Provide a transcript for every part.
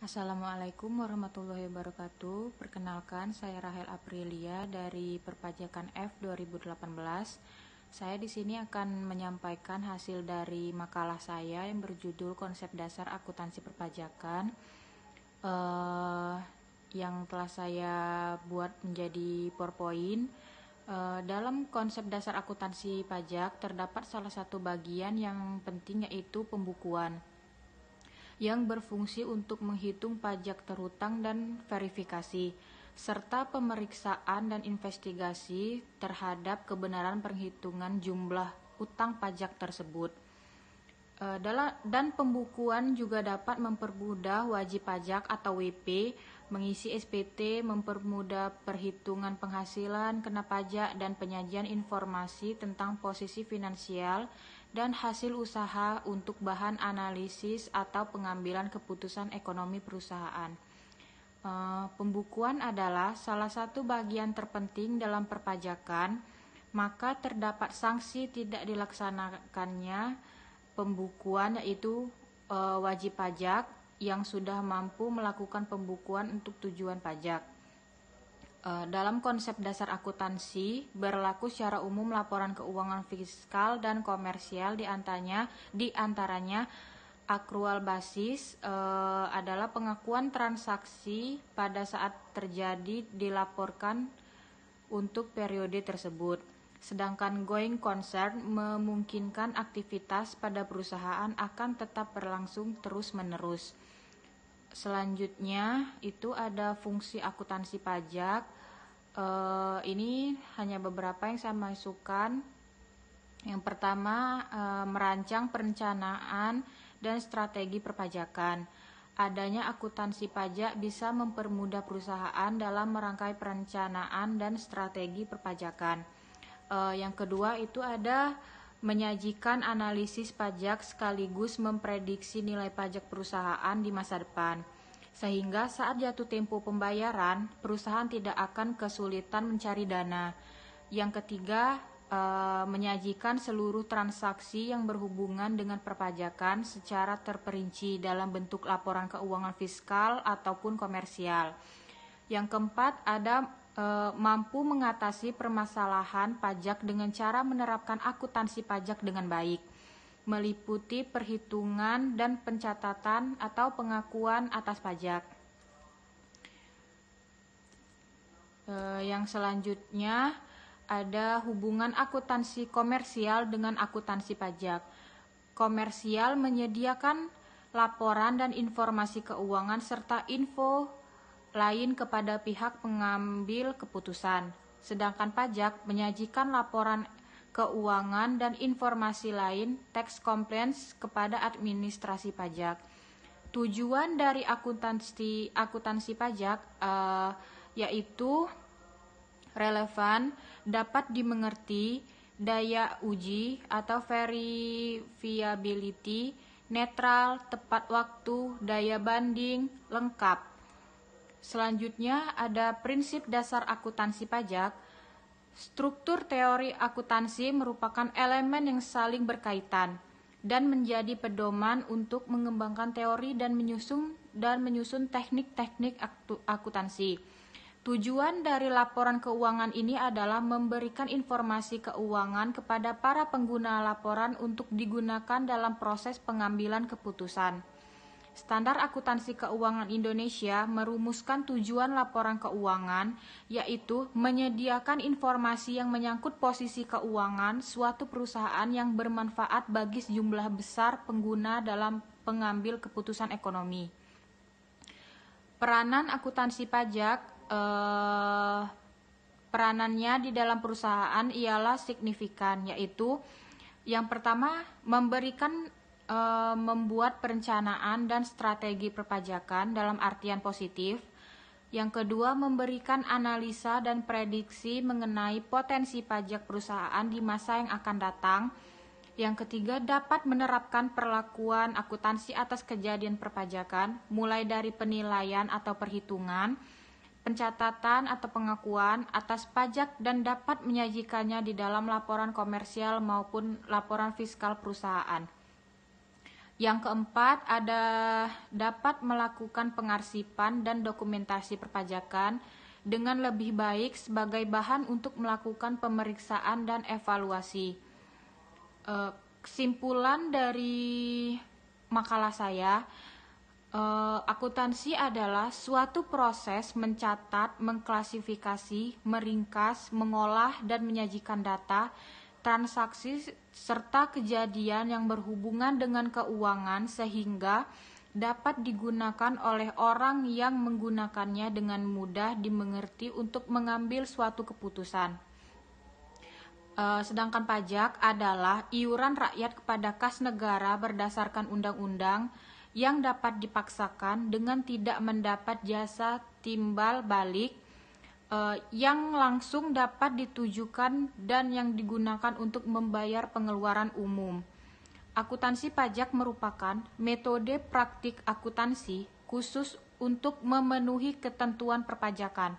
Assalamualaikum warahmatullahi wabarakatuh. Perkenalkan, saya Rahel Aprilia dari Perpajakan F 2018. Saya di sini akan menyampaikan hasil dari makalah saya yang berjudul Konsep Dasar Akuntansi Perpajakan yang telah saya buat menjadi PowerPoint. Dalam konsep dasar akuntansi pajak terdapat salah satu bagian yang penting, yaitu pembukuan, yang berfungsi untuk menghitung pajak terhutang dan verifikasi, serta pemeriksaan dan investigasi terhadap kebenaran perhitungan jumlah utang pajak tersebut. Dan pembukuan juga dapat mempermudah wajib pajak atau WP mengisi SPT, mempermudah perhitungan penghasilan kena pajak, dan penyajian informasi tentang posisi finansial dan hasil usaha untuk bahan analisis atau pengambilan keputusan ekonomi perusahaan. Pembukuan adalah salah satu bagian terpenting dalam perpajakan, maka terdapat sanksi tidak dilaksanakannya pembukuan, yaitu wajib pajak yang sudah mampu melakukan pembukuan untuk tujuan pajak. Dalam konsep dasar akuntansi berlaku secara umum laporan keuangan fiskal dan komersial, di antaranya akrual basis adalah pengakuan transaksi pada saat terjadi dilaporkan untuk periode tersebut. Sedangkan going concern memungkinkan aktivitas pada perusahaan akan tetap berlangsung terus-menerus. Selanjutnya itu ada fungsi akuntansi pajak. Ini hanya beberapa yang saya masukkan. Yang pertama, merancang perencanaan dan strategi perpajakan. Adanya akuntansi pajak bisa mempermudah perusahaan dalam merangkai perencanaan dan strategi perpajakan. Yang kedua itu ada menyajikan analisis pajak sekaligus memprediksi nilai pajak perusahaan di masa depan, sehingga saat jatuh tempo pembayaran, perusahaan tidak akan kesulitan mencari dana. Yang ketiga, menyajikan seluruh transaksi yang berhubungan dengan perpajakan secara terperinci dalam bentuk laporan keuangan fiskal ataupun komersial. Yang keempat, ada mampu mengatasi permasalahan pajak dengan cara menerapkan akuntansi pajak dengan baik, meliputi perhitungan dan pencatatan atau pengakuan atas pajak. Yang selanjutnya ada hubungan akuntansi komersial dengan akuntansi pajak. Komersial menyediakan laporan dan informasi keuangan serta info lain kepada pihak pengambil keputusan. Sedangkan pajak menyajikan laporan keuangan dan informasi lain tax compliance kepada administrasi pajak. Tujuan dari akuntansi pajak yaitu relevan, dapat dimengerti, daya uji atau verifiability, netral, tepat waktu, daya banding, lengkap. Selanjutnya ada prinsip dasar akuntansi pajak. Struktur teori akuntansi merupakan elemen yang saling berkaitan dan menjadi pedoman untuk mengembangkan teori dan menyusun teknik-teknik akuntansi. Tujuan dari laporan keuangan ini adalah memberikan informasi keuangan kepada para pengguna laporan untuk digunakan dalam proses pengambilan keputusan. Standar akuntansi keuangan Indonesia merumuskan tujuan laporan keuangan, yaitu menyediakan informasi yang menyangkut posisi keuangan suatu perusahaan yang bermanfaat bagi sejumlah besar pengguna dalam pengambil keputusan ekonomi. Peranan akuntansi pajak, peranannya di dalam perusahaan ialah signifikan, yaitu yang pertama membuat perencanaan dan strategi perpajakan dalam artian positif. Yang kedua, memberikan analisa dan prediksi mengenai potensi pajak perusahaan di masa yang akan datang. Yang ketiga, dapat menerapkan perlakuan akuntansi atas kejadian perpajakan, mulai dari penilaian atau perhitungan, pencatatan atau pengakuan atas pajak, dan dapat menyajikannya di dalam laporan komersial maupun laporan fiskal perusahaan. Yang keempat, ada dapat melakukan pengarsipan dan dokumentasi perpajakan dengan lebih baik sebagai bahan untuk melakukan pemeriksaan dan evaluasi. Kesimpulan dari makalah saya, akuntansi adalah suatu proses mencatat, mengklasifikasi, meringkas, mengolah, dan menyajikan data, transaksi, serta kejadian yang berhubungan dengan keuangan sehingga dapat digunakan oleh orang yang menggunakannya dengan mudah dimengerti untuk mengambil suatu keputusan. Sedangkan pajak adalah iuran rakyat kepada kas negara berdasarkan undang-undang yang dapat dipaksakan dengan tidak mendapat jasa timbal balik yang langsung dapat ditujukan dan yang digunakan untuk membayar pengeluaran umum. Akuntansi pajak merupakan metode praktik akuntansi khusus untuk memenuhi ketentuan perpajakan,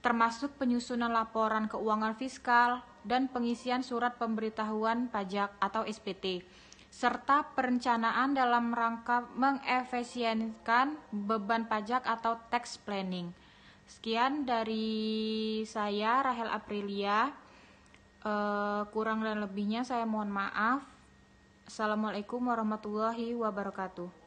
termasuk penyusunan laporan keuangan fiskal dan pengisian surat pemberitahuan pajak atau SPT, serta perencanaan dalam rangka mengefisienkan beban pajak atau tax planning. Sekian dari saya, Rahel Aprilia. Kurang dan lebihnya saya mohon maaf. Assalamualaikum warahmatullahi wabarakatuh.